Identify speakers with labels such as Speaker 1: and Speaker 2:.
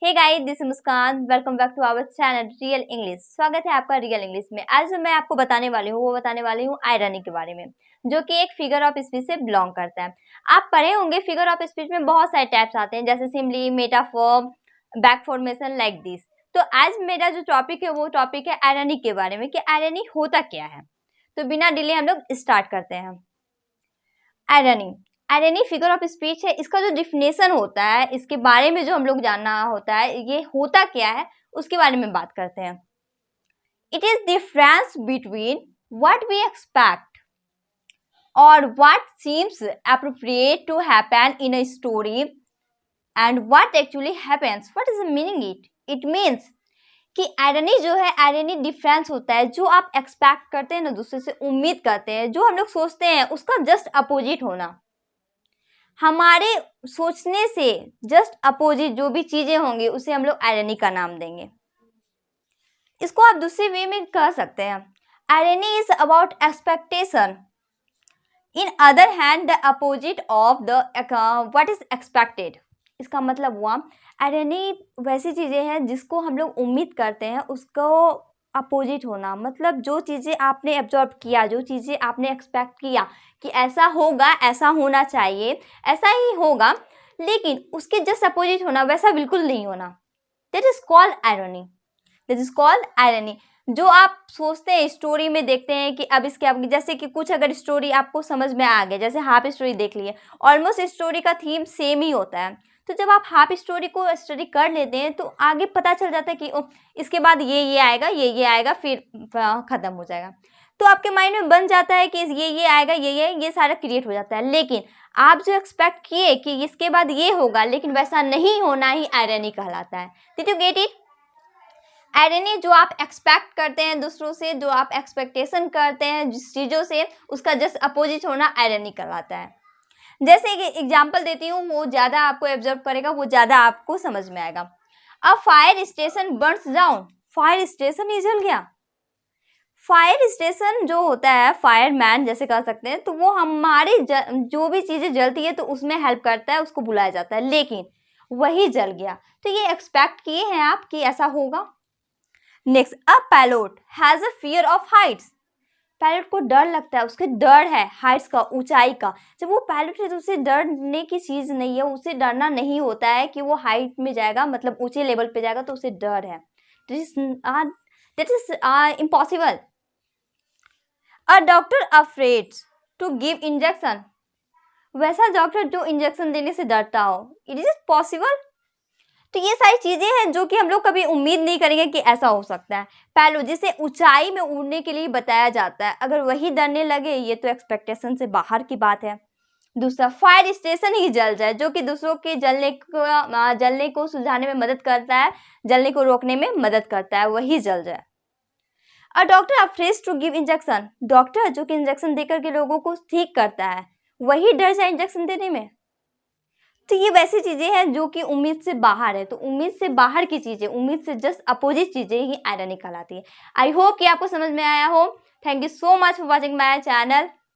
Speaker 1: Hey guys, this is Muskan. Welcome back to our channel real English. स्वागत है आपका real English में। आज मैं आपको बताने वाली हूँ आयरनी के बारे में, जो कि एक फिगर ऑफ स्पीच से बिलोंग करता है। आप पढ़े होंगे फिगर ऑफ स्पीच में बहुत सारे टाइप्स आते हैं, जैसे simply, metaphor, back formation, like this. तो आज मेरा जो टॉपिक है वो टॉपिक है आयरनी के बारे में, कि आयरनी होता क्या है। तो बिना डिले हम लोग स्टार्ट करते हैं। Irony irony figure of speech है। इसका जो डिफिनेशन होता है, इसके बारे में जो हम लोग जानना होता है, ये होता क्या है उसके बारे में बात करते हैं। It is difference between what we expect और what seems appropriate to happen in a story and what actually happens. What is the meaning? It means कि आयरनी जो है, आयरनी डिफरेंस होता है। जो आप एक्सपेक्ट करते हैं ना, दूसरे से उम्मीद करते हैं, जो हम लोग सोचते हैं उसका जस्ट अपोजिट होना। हमारे सोचने से जस्ट अपोजिट जो भी चीजें होंगी उसे हम लोग आयरनी का नाम देंगे। इसको आप दूसरे वे में कह सकते हैं, irony is about expectation. In other hand the opposite of the what is expected. इसका मतलब हुआ आयरनी वैसी चीजें हैं जिसको हम लोग उम्मीद करते हैं, उसको अपोजिट होना। मतलब जो चीजें आपने एब्जॉर्ब किया, जो चीजें आपने एक्सपेक्ट किया कि ऐसा होगा, ऐसा होना चाहिए, ऐसा ही होगा, लेकिन उसके जस्ट अपोजिट होना, वैसा बिल्कुल नहीं होना। That is called irony. That is called irony. जो आप सोचते हैं, स्टोरी में देखते हैं कि अब इसके आप, जैसे कि कुछ अगर स्टोरी आपको समझ में आ गया, जैसे हाफ स्टोरी देख लिए, ऑलमोस्ट स्टोरी का थीम सेम ही होता है। तो जब आप हाफ स्टोरी को स्टडी कर लेते हैं तो आगे पता चल जाता है कि इसके बाद ये आएगा, ये आएगा, फिर खत्म हो जाएगा। तो आपके माइंड में बन जाता है कि ये आएगा, ये सारा क्रिएट हो जाता है। लेकिन आप जो एक्सपेक्ट किए कि इसके बाद ये होगा, लेकिन वैसा नहीं होना ही आयरनी कहलाता है। Did you get it? Irony जो आप एक्सपेक्ट करते हैं दूसरों से, जो आप एक्सपेक्टेशन करते हैं जिस चीजों से, उसका जस्ट अपोजिट होना आयरनी कहलाता है। जैसे कि एग्जांपल देती हूँ, वो ज्यादा आपको ऑब्जर्व करेगा, वो ज्यादा आपको समझ में आएगा। अब fire station burns down. Fire station ही जल गया। फायर स्टेशन जो होता है, फायरमैन जैसे कह सकते हैं, तो वो हमारी जो भी चीजें जलती है तो उसमें हेल्प करता है, उसको बुलाया जाता है, लेकिन वही जल गया। तो ये एक्सपेक्ट किए हैं आप कि ऐसा होगा। Next, a pilot has a fear of Heights. Pilot को डर लगता है, उसके डर है हाइट्स का, ऊंचाई का। जब वो पायलट है तो उसे डरने की चीज नहीं है, उसे डरना नहीं होता है कि वो हाइट में जाएगा, मतलब ऊंचे लेवल पे जाएगा, तो उसे डर है। That is impossible. A doctor afraid to give injection. वैसा डॉक्टर जो इंजेक्शन देने से डरता हो, इट इज पॉसिबल। तो ये सारी चीजें हैं जो कि हम लोग कभी उम्मीद नहीं करेंगे कि ऐसा हो सकता है। पहलो, जिसे ऊंचाई में उड़ने के लिए बताया जाता है, अगर वही डरने लगे, ये तो एक्सपेक्टेशन से बाहर की बात है। दूसरा, फायर स्टेशन ही जल जाए, जो कि दूसरों के जलने को सुलझाने में मदद करता है, जलने को रोकने में मदद करता है, वही जल जाए। और doctor afraid to give injection. Doctor जो कि इंजेक्शन देकर के लोगों को ठीक करता है, वही डर जाए इंजेक्शन देने में। तो ये वैसी चीजें हैं जो कि उम्मीद से बाहर है। तो उम्मीद से बाहर की चीजें, उम्मीद से जस्ट अपोजिट चीजें ही आयरनी कहलाती है। आई होप कि आपको समझ में आया हो। Thank you so much for watching my channel.